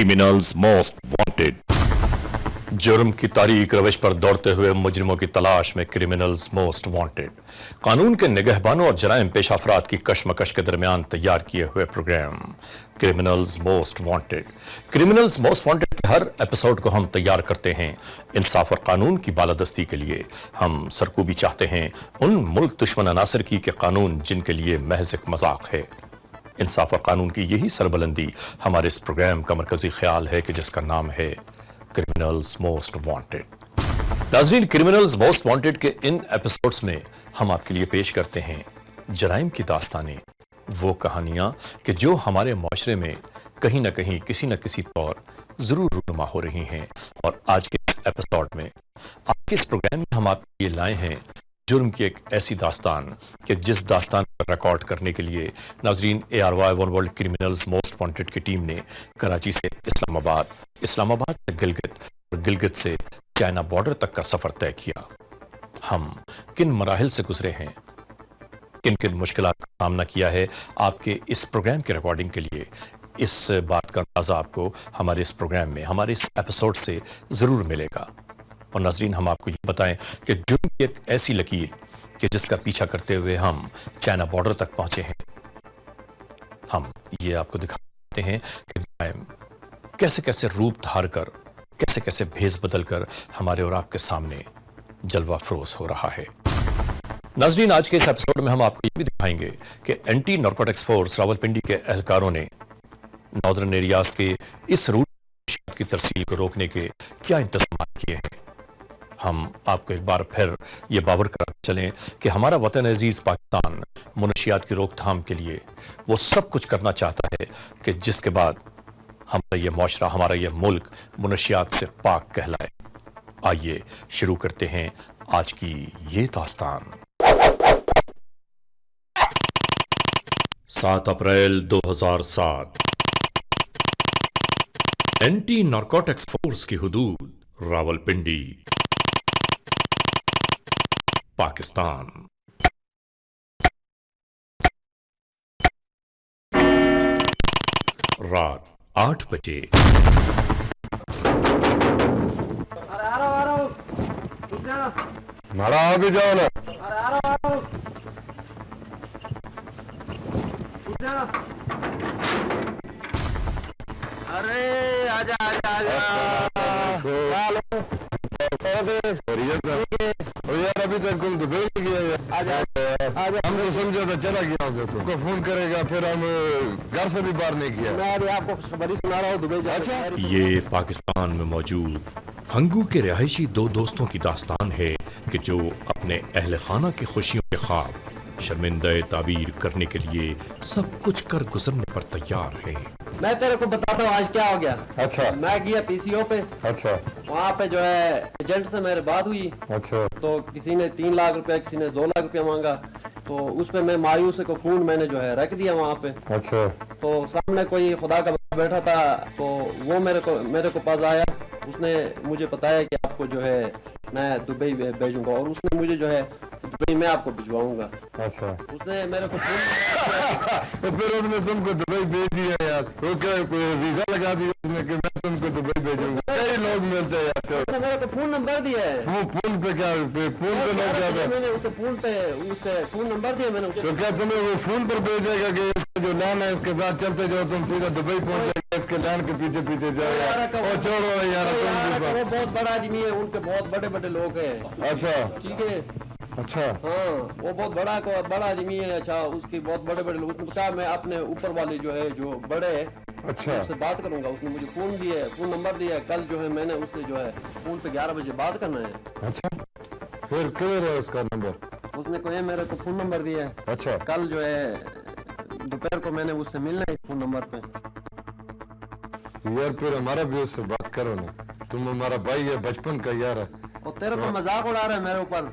Criminals most wanted. जुर्म की तारीख रविश पर दौड़ते हुए मुजरिमों की तलाश में क्रिमिनल्स मोस्ट वांटेड कानून के निगहबानों और जराइम पेश अफराद की कशमकश के दरमियान तैयार किए हुए program criminals most wanted. Criminals most wanted के हर एपिसोड को हम तैयार करते हैं इंसाफ और कानून की बालादस्ती के लिए। हम सरकूबी चाहते हैं उन मुल्क दुश्मन अनासर की कि कानून जिनके लिए महज एक मजाक है। इंसाफ और कानून की यही सरबुलंदी हमारे इस प्रोग्राम का मरकजी ख्याल है कि जिसका नाम है क्रिमिनल्स मोस्ट वांटेड। नाज़रीन, क्रिमिनल्स मोस्ट वांटेड के इन एपिसोड्स में हम आपके लिए पेश करते हैं जराइम की दास्तानें, वो कहानियां कि जो हमारे माशरे में कहीं ना कहीं किसी न किसी तौर जरूर रूनुमा हो रही हैं। और आज के इस एपिसोड में, आज के इस प्रोग्राम में हम आपके लिए लाए हैं जुर्म की एक ऐसी दास्तान कि जिस दास्तान को रिकॉर्ड करने के लिए नाजरीन ARY one world criminals most wanted की टीम ने कराची से इस्लामाबाद, इस्लामाबाद से गिलगित और गिलगित से चाइना बॉर्डर तक का सफर तय किया। हम किन मराहिल से गुजरे हैं, किन किन मुश्किलात का सामना किया है, आपके इस प्रोग्राम की रिकॉर्डिंग के लिए इस बात का अंदाजा आपको हमारे इस प्रोग्राम में, हमारे इस एपिसोड से जरूर मिलेगा। और नाजरीन, हम आपको ये बताएं कि जुर्म की एक ऐसी लकीर कि जिसका पीछा करते हुए हम चाइना बॉर्डर तक पहुंचे हैं। हम ये आपको दिखाते हैं कि जराइम कैसे कैसे रूप धार कर, कैसे कैसे भेस बदल कर हमारे और आपके सामने जलवा फरोज हो रहा है। नाजरीन, आज के इस एपिसोड में हम आपको ये भी दिखाएंगे कि एंटी नारकोटिक्स फोर्स रावलपिंडी के एहलकारों ने नॉर्दर्न एरियाज के इस रूट की तरसील को रोकने के क्या इंतजाम किए हैं। हम आपको एक बार फिर ये बावर कराते चलें कि हमारा वतन अजीज पाकिस्तान मुनशियात की रोकथाम के लिए वो सब कुछ करना चाहता है कि जिसके बाद हमारा ये माशरा, हमारा ये मुल्क मुनशियात से पाक कहलाए। आइए शुरू करते हैं आज की ये दास्तान। 7 अप्रैल 2007 एंटी नारकोटिक्स फोर्स की हुदूद रावलपिंडी, पाकिस्तान। रात 8 बजे। मारा आगे जाओ ना। अरे आजा आजा आजा। यार अभी तक तुम दुबई नहीं गया यार। आजा। हम तो समझा था चला गया होगा, तुमको फोन करेगा, फिर हम घर से भी बाहर नहीं किया। मैं अभी आपको खुशखबरी सुना रहा हूँ दुबई जा। अच्छा, ये पाकिस्तान में मौजूद हंगू के रिहायशी 2 दोस्तों की दास्तान है कि जो अपने अहल खाना की खुशियों के ख्वाब शर्मिंदा ताबीर करने के लिए सब कुछ कर गुजरने पर तैयार है। मैं तेरे को बताता हूँ आज क्या हो गया। अच्छा। मैं गया PCO पे। अच्छा। वहाँ पे जो है एजेंट से मेरी बात हुई। अच्छा। तो किसी ने 3 लाख रुपया, किसी ने 2 लाख रुपया मांगा। तो उस पे मैं मायूस को फोन मैंने जो है रख दिया वहाँ पे। अच्छा। तो सामने कोई खुदा का बंदा बैठा था, तो वो मेरे को पास आया। उसने मुझे बताया कि आपको जो है मैं दुबई भेजूंगा और उसने मुझे जो है दुबई में आपको भिजवाऊंगा। अच्छा। उसने मेरे को तो फिर उसने तुमको दुबई भेज दिया यार। तो क्या वीजा लगा दिया उसने कि मैं तुमको दुबई भेजूंगा। कई लोग मिलते हैं यार। उसने मेरे को फोन नंबर दिया है। वो फोन पे क्या, फोन पे लोग क्या था? मैंने उसे फोन नंबर दिया मैंने उसे। तो क्या तुम्हें वो फोन पर भेजेगा कि जो लान है इसके साथ चलते जाओ, तुम सीधा दुबई पहुंच जाएगा, इसके लान के पीछे पीछे जाओ यार। और छोड़ो यार, वो बहुत बड़ा आदमी है, उनके बहुत बड़े बड़े लोग हैं। अच्छा। ठीक है। अच्छा। हाँ, वो बहुत बड़ा आदमी है। अच्छा, उसके बहुत बड़े बड़े लोग। उसने कहा मैं अपने ऊपर वाले जो है जो बड़े है, अच्छा, उससे बात करूंगा। उसने मुझे फोन दिया है, फोन नंबर दिया है। कल जो है मैंने उससे जो है फोन पे 11 बजे बात करना है। अच्छा। फिर क्लियर है उसका नंबर? उसने कोई मेरे को फोन नंबर दिया है। अच्छा। कल जो है दोपहर को मैंने उससे मिलना है फोन नंबर पे। यार फिर हमारा भी उससे बात करो ना, तुम हमारा भाई है, बचपन का यार है। और तेरे को मजाक उड़ा रहा है मेरे ऊपर।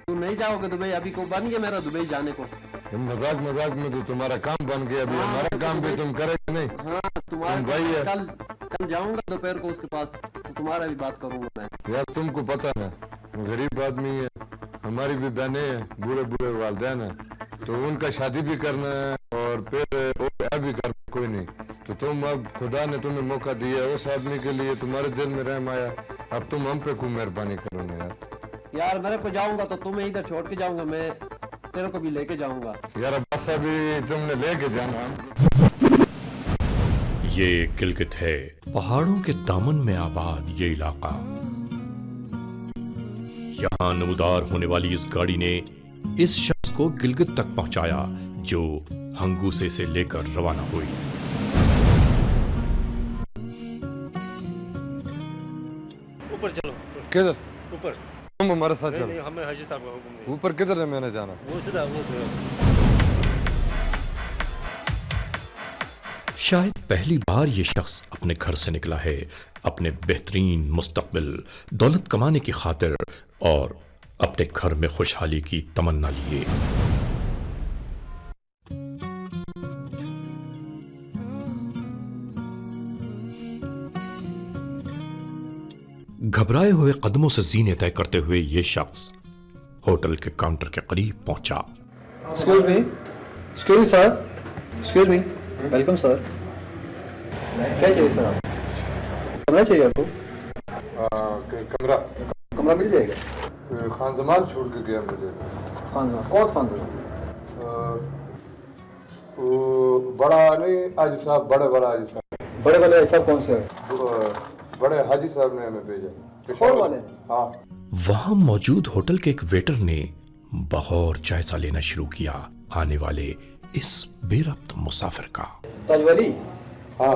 तू नहीं जाओगे दुबई? अभी को बन गया मेरा दुबई जाने को। मजाक मजाक में तो तुम्हारा काम बन गया, अभी हमारा काम भी तुम करेगे नहीं। हाँ, तुम्हारा भाई है। कल जाऊंगा दोपहर को उसके पास, तो तुम्हारा भी बात करूंगा मैं। यार तुमको पता ना, गरीब आदमी है, हमारी भी बहनें हैं, बुरे बुरे वालिदैन हैं, तो उनका शादी भी करना है और फिर भी करना, कोई नहीं। तो तुम अब खुदा ने तुम्हें मौका दिया, उस आदमी के लिए तुम्हारे दिल में रहम आया, अब तुम हम पे क्यों मेहरबानी करोगे यार? यार मेरे को जाऊंगा तो तुम्हें इधर छोड़ के जाऊंगा, मैं तेरे को भी लेके जाऊंगा। यार बस अभी तुमने लेके जाना। ये गिलगित है, पहाड़ों के दामन में आबाद ये इलाका। यहां नमूदार होने वाली इस गाड़ी ने इस शख्स को गिलगित तक पहुंचाया जो हंगूसे से लेकर रवाना हुई। ऊपर चलो, किधर? ऊपर। तुम हमारे साथ नहीं, चलो। नहीं, हमें हाजी साहब का हुक्म है। ऊपर किधर है मैंने जाना? वो सीधा वो शायद पहली बार ये शख्स अपने घर से निकला है अपने बेहतरीन मुस्तकबिल, दौलत कमाने की खातिर और अपने घर में खुशहाली की तमन्ना लिए। घबराए हुए कदमों से जीने तय करते हुए ये शख्स होटल के काउंटर के करीब पहुंचा। Excuse me, sir. Excuse me. Welcome, sir. क्या चाहिए सर आप? कमरा चाहिए आपको? कमरा कमरा मिल जाएगा। खान जमाल छोड़ के गया मुझे। खान कौन खान साहब? वो बड़ा नहीं हाजी साहब, बड़ा हाजी साहब। बड़े वाले ऐसा कौन से है? बड़े हाजी साहब ने हमें भेजा। पेशवार वाले? हाँ। वहां मौजूद होटल के एक वेटर ने बगौर जायजा लेना शुरू किया आने वाले इस बेरब्त मुसाफिर का। ताजवाली? हाँ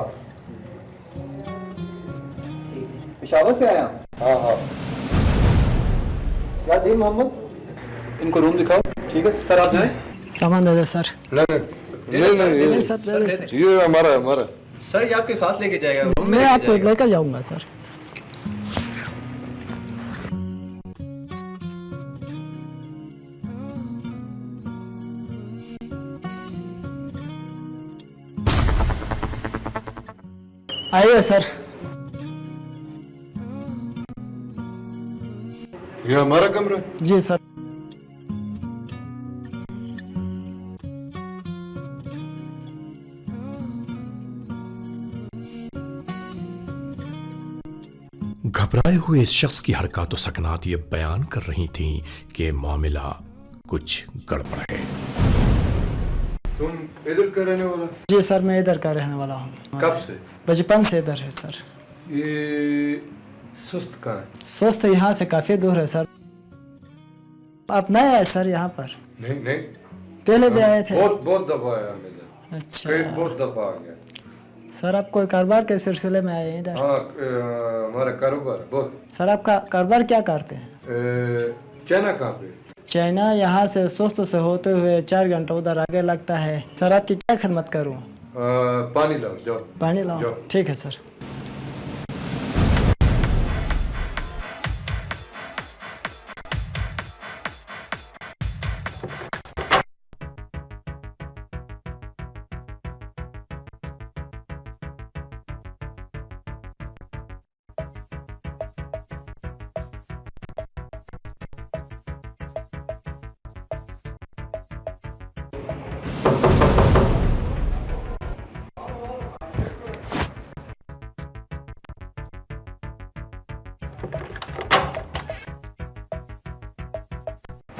पेशावर से आया? हाँ। क्या दी मोहम्मद? इनको रूम दिखाओ। ठीक है सर, आप जाएं। सामान दे दे सर। नहीं सर दे दे सर। ये हमारा सर ये आपके साथ लेके जाएगा। मैं आपको लेकर जाऊंगा सर। आइए सर। ये हमारा कमरा? जी सर। घबराए हुए इस शख्स की हरकत सकनात ये बयान कर रही थीं कि मामला कुछ गड़बड़ है। तुम इधर का रहने वाला? जी सर, मैं इधर का रहने वाला हूँ। कब से? बचपन से इधर है सर। ये सुस्त कहाँ है? स्वस्थ यहाँ से काफी दूर है सर। आप नए आए सर यहाँ पर? नहीं पहले भी आए थे? बहुत दफा आया मैं इधर। अच्छा बहुत दफा आ गया सर। आप कोई कारोबार के सिलसिले में आए हैं इधर? हाँ, हमारा कारोबार बहुत। सर आपका कारोबार क्या करते हैं? चाइना कहाँ पे? चाइना यहाँ से स्वस्थ से होते हुए 4 घंटा उधर आगे लगता है सर। आपकी क्या खिदमत करूँ? पानी लाओ, जाओ। पानी लाओ? ठीक है सर।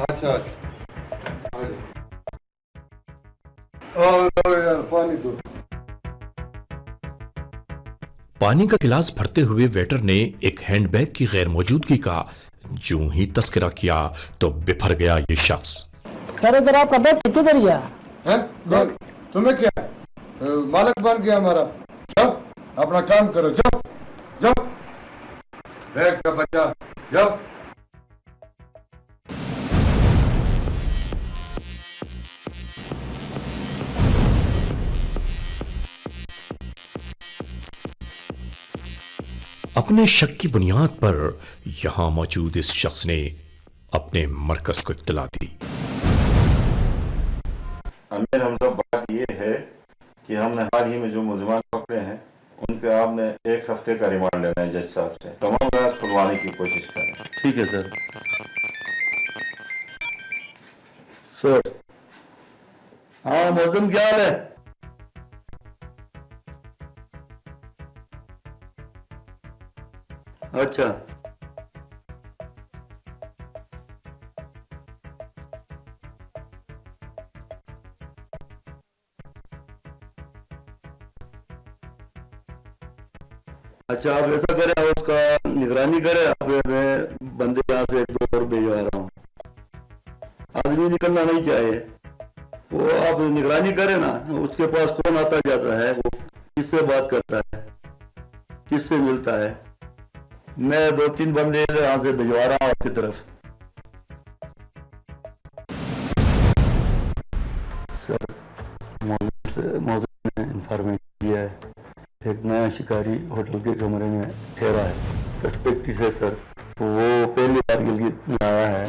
अच्छा यार पानी दो। पानी का गिलास भरते हुए वेटर ने एक हैंडबैग की गैर मौजूदगी का जो ही तस्करा किया तो बिफर गया ये शख्स। सर इधर आपका बैग किधर गया? हैं? तुम्हें क्या मालिक बन गया हमारा? जाओ अपना काम करो, जाओ जाओ। बैग का बच्चा, जाओ। अपने शक की बुनियाद पर यहां मौजूद इस शख्स ने अपने मरकज को इत्तला दी। अमीर हमजा, बात ये है कि हमने हाल ही में जो मुलजमान पकड़े हैं उन पे आपने 1 हफ्ते का रिमांड लेना है जज साहब से। तमाम रात खुलवाने की कोशिश करें। ठीक है सर। सर हाँ मौसम क्या हाल है? अच्छा अच्छा, आप ऐसा करें, आप उसका निगरानी करें। आप मैं बंदे यहाँ से एक दो और भिजवा रहा हूँ। आदमी निकलना नहीं चाहिए, वो आप निगरानी करें ना। उसके पास कौन आता जाता है, वो किससे बात करता है, किससे मिलता है। मैं 2-3 बंदे यहाँ से भिजवा रहा हूँ आपकी तरफ। सर, मौजूद ने इंफॉर्मेशन दिया है, एक नया शिकारी होटल के कमरे में ठहरा है। सस्पेक्ट है सर, वो पहली बार गिलगित में आया है।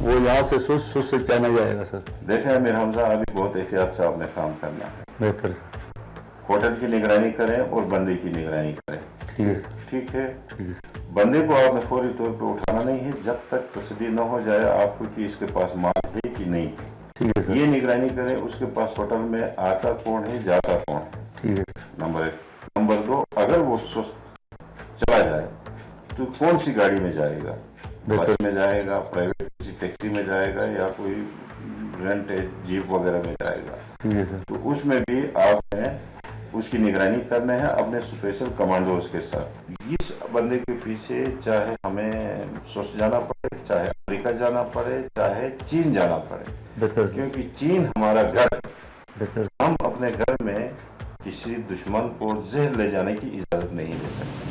वो यहाँ से सुस्त से क्या नहीं जाएगा सर। देखें अमीर हमजा, अभी बहुत एहतियात से आपने काम करना है। बेहतर सर। होटल की निगरानी करें और बंदे की निगरानी करें। ठीक है सर। ठीक है। ठीक है। बंदे को आपने फौरी तौर पर उठाना नहीं है जब तक तस्दीक न हो जाए आपको कि इसके पास माल है कि नहीं। ठीक है सर। ये निगरानी करें उसके पास होटल में आता कौन है, जाता कौन है। ठीक है। नंबर 1। नंबर 2, अगर वो सुस्त चला जाए तो कौन सी गाड़ी में जाएगा, बस में जाएगा, प्राइवेट किसी टैक्सी में जाएगा, या कोई रेंट जीप वगैरह में जाएगा। ठीक है सर। तो उसमें भी आपने उसकी निगरानी करना है अपने स्पेशल कमांडोज के साथ। इस बंदे के पीछे चाहे हमें सुस्त जाना पड़े, चाहे अमेरिका जाना पड़े, चाहे चीन जाना पड़े। बेहतर, क्योंकि चीन हमारा घर। बेहतर। हम अपने घर में किसी दुश्मन को जहर ले जाने की इजाजत नहीं दे सकते।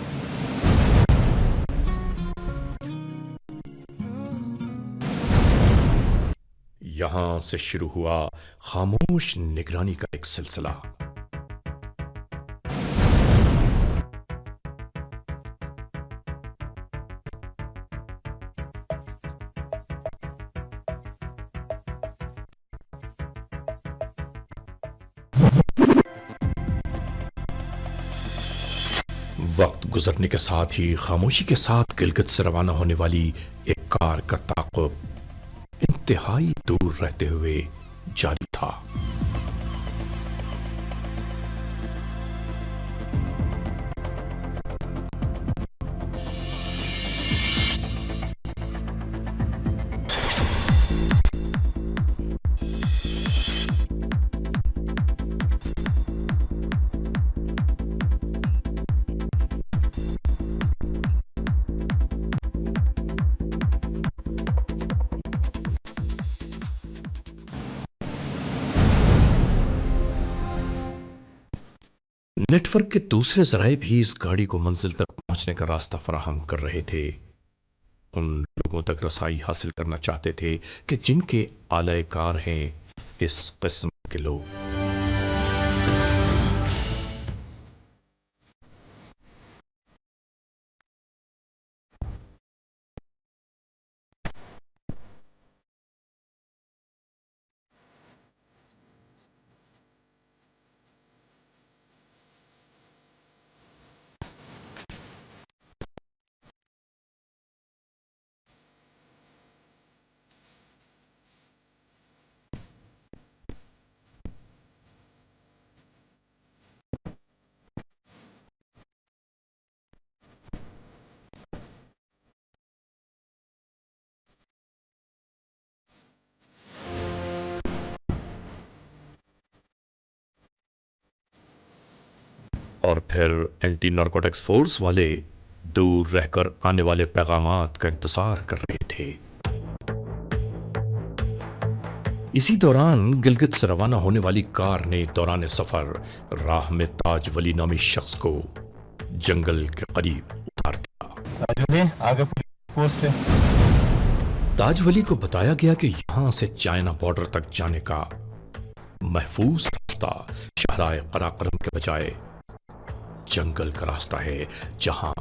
यहां से शुरू हुआ खामोश निगरानी का एक सिलसिला। वक्त गुजरने के साथ ही खामोशी के साथ गिलगित से रवाना होने वाली एक कार का ताक़ुब इंतहाई दूर रहते हुए जारी था। नेटवर्क के दूसरे जराए भी इस गाड़ी को मंजिल तक पहुंचने का रास्ता फराहम कर रहे थे। उन लोगों तक रसाई हासिल करना चाहते थे कि जिनके आलय कार हैं इस किस्म के लोग। और फिर एंटी नारकोटिक्स फोर्स वाले दूर रहकर आने वाले पैगामात का इंतजार कर रहे थे। इसी दौरान गिलगित से रवाना होने वाली कार ने दौरान सफर राह में ताज वली नामी शख्स को जंगल के करीब उतार दिया। आगे पोस्ट है। ताज वली को बताया गया कि यहां से चाइना बॉर्डर तक जाने का महफूज रास्ता शहराए कराकरम के बजाय जंगल का रास्ता है, जहां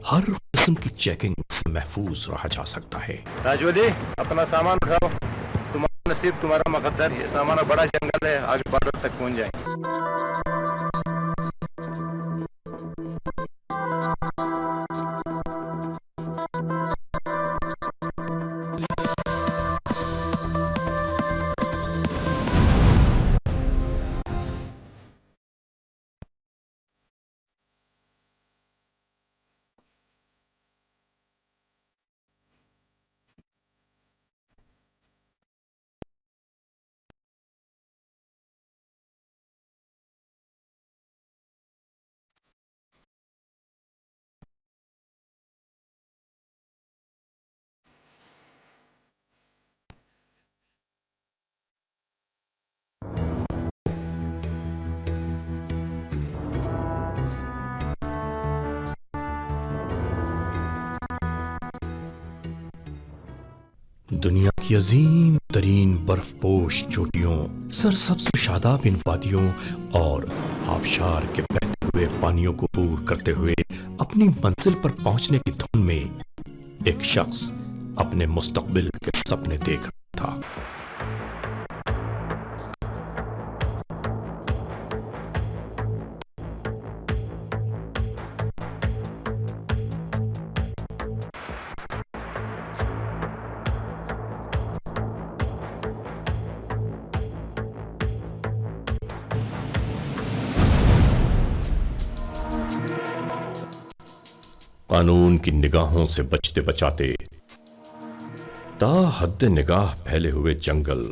हर किस्म की चेकिंग से महफूज रहा जा सकता है। ताजवली, अपना सामान उठाओ, तुम्हारा नसीब, तुम्हारा मुकद्दर। ये सामान बड़ा जंगल है, आगे बॉर्डर तक पहुंच जाए। दुनिया की अजीम तरीन बर्फपोश चोटियों, सरसब्ज शादाब इन वादियों और आबशार के बहते हुए पानियों को दूर करते हुए अपनी मंजिल पर पहुंचने की धुन में एक शख्स अपने मुस्तकबिल के सपने देख रहा था। कानून की निगाहों से बचते बचाते ता हद निगाह फैले हुए जंगल,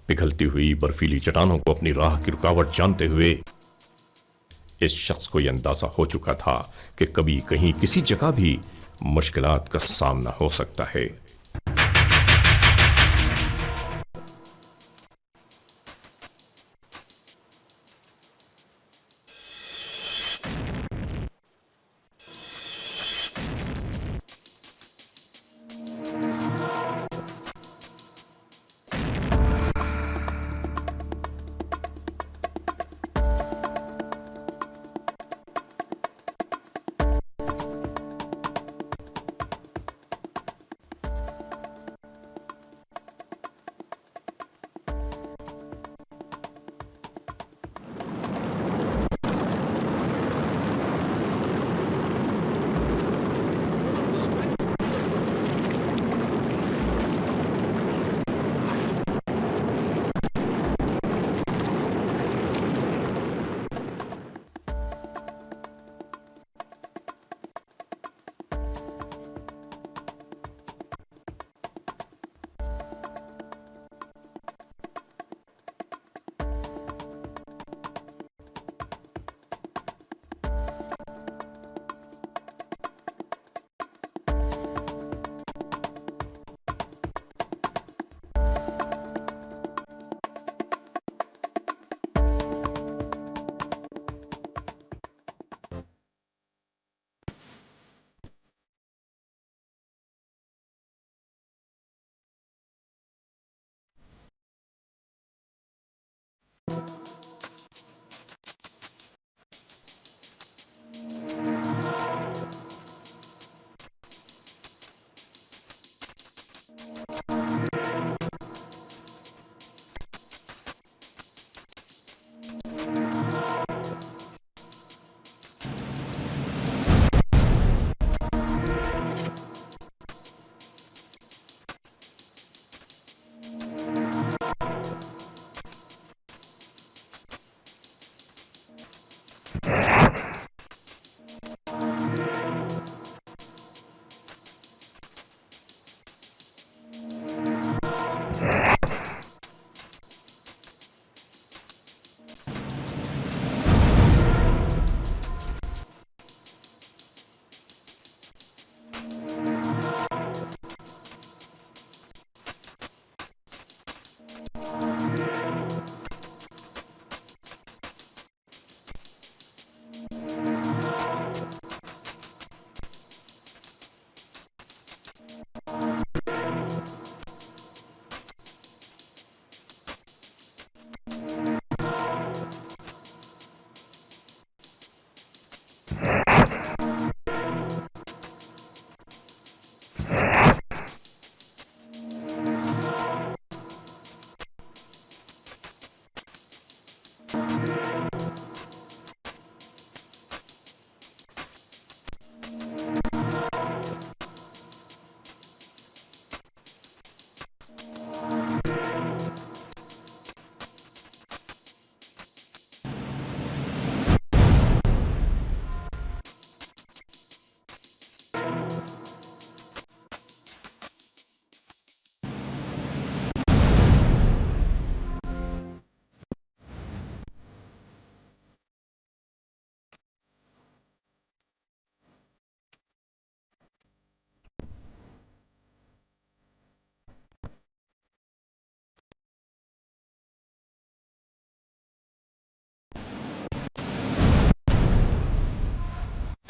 पिघलती हुई बर्फीली चट्टानों को अपनी राह की रुकावट जानते हुए इस शख्स को यह अंदाजा हो चुका था कि कभी कहीं किसी जगह भी मुश्किलात का सामना हो सकता है।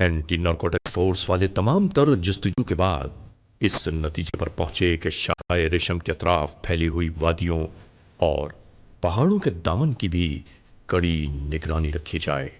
एंटी नारकोटिक फोर्स वाले तमाम तर जस्तजू के बाद इस नतीजे पर पहुंचे कि शाह रेशम के अतराफ फैली हुई वादियों और पहाड़ों के दामन की भी कड़ी निगरानी रखी जाए।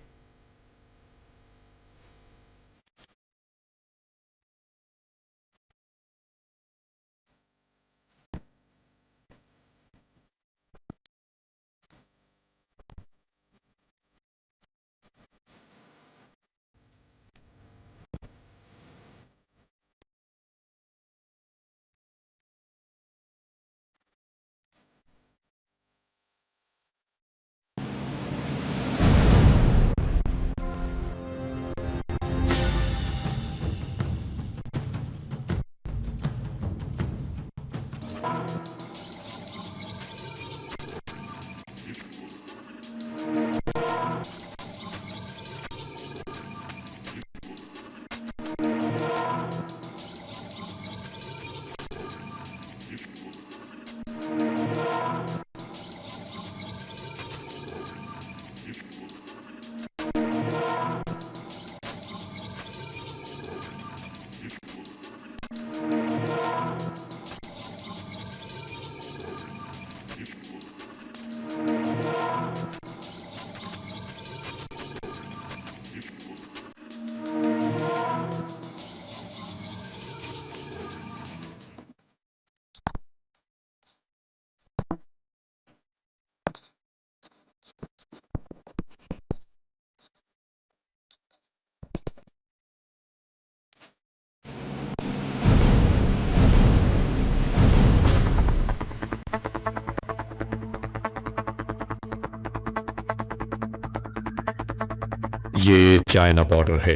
ये चाइना बॉर्डर है।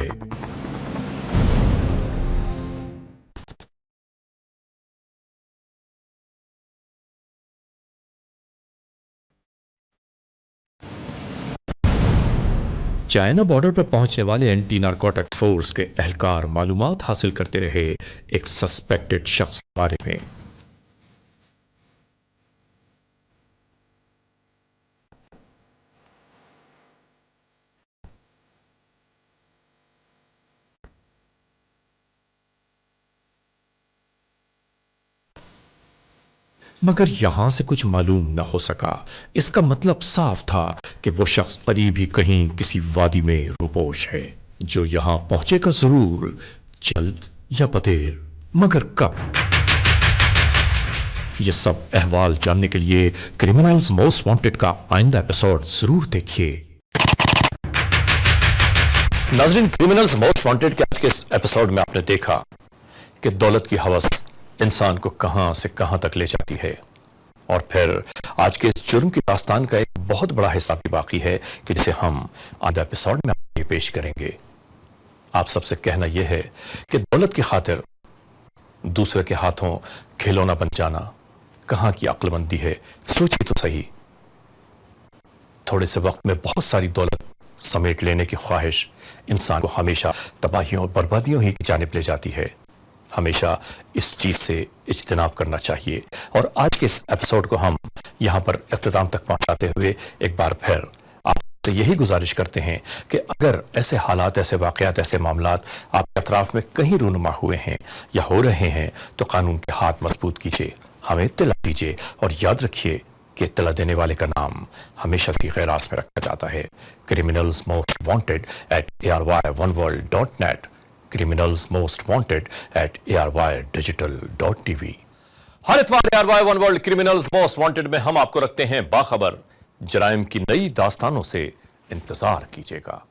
चाइना बॉर्डर पर पहुंचने वाले एंटी नारकोटिक्स फोर्स के एहलकार मालूमात हासिल करते रहे एक सस्पेक्टेड शख्स के बारे में। मगर यहां से कुछ मालूम न हो सका। इसका मतलब साफ था कि वो शख्स करीब ही कहीं किसी वादी में रुपोश है, जो यहां पहुंचेगा जरूर, जल्द या बदेर, मगर कब? ये सब अहवाल जानने के लिए क्रिमिनल्स मोस्ट वांटेड का आइंदा एपिसोड जरूर देखिए। नाज़रीन, क्रिमिनल्स मोस्ट वांटेड के आज के इस एपिसोड में आपने देखा कि दौलत की हवस इंसान को कहां से कहां तक ले जाती है, और फिर आज के इस जुर्म की दास्तान का एक बहुत बड़ा हिस्सा भी बाकी है कि जिसे हम आधा एपिसोड में आपके पेश करेंगे। आप सबसे कहना यह है कि दौलत की खातिर दूसरे के हाथों खिलौना बन जाना कहां की अक्लमंदी है। सोचिए तो सही। थोड़े से वक्त में बहुत सारी दौलत समेट लेने की ख्वाहिश इंसान को हमेशा तबाहियों और बर्बादियों ही की जानिब ले जाती है। हमेशा इस चीज से इज्तिनाब करना चाहिए। और आज के इस एपिसोड को हम यहां पर इख्तिताम तक पहुंचाते हुए एक बार फिर आपसे यही गुजारिश करते हैं कि अगर ऐसे हालात, ऐसे वाकयात, ऐसे मामलात आपके अतराफ में कहीं रूनुमा हुए हैं या हो रहे हैं तो कानून के हाथ मजबूत कीजिए, हमें इत्तला दीजिए, और याद रखिए कि इत्तला देने वाले का नाम हमेशा सी खैरास में रखा जाता है। Criminals most wanted at ARY1world.net, criminals most wanted at ARYdigital.tv। हर इतवार ARY one world criminals most wanted में हम आपको रखते हैं बाखबर। जराइम की नई दास्तानों से इंतजार कीजिएगा।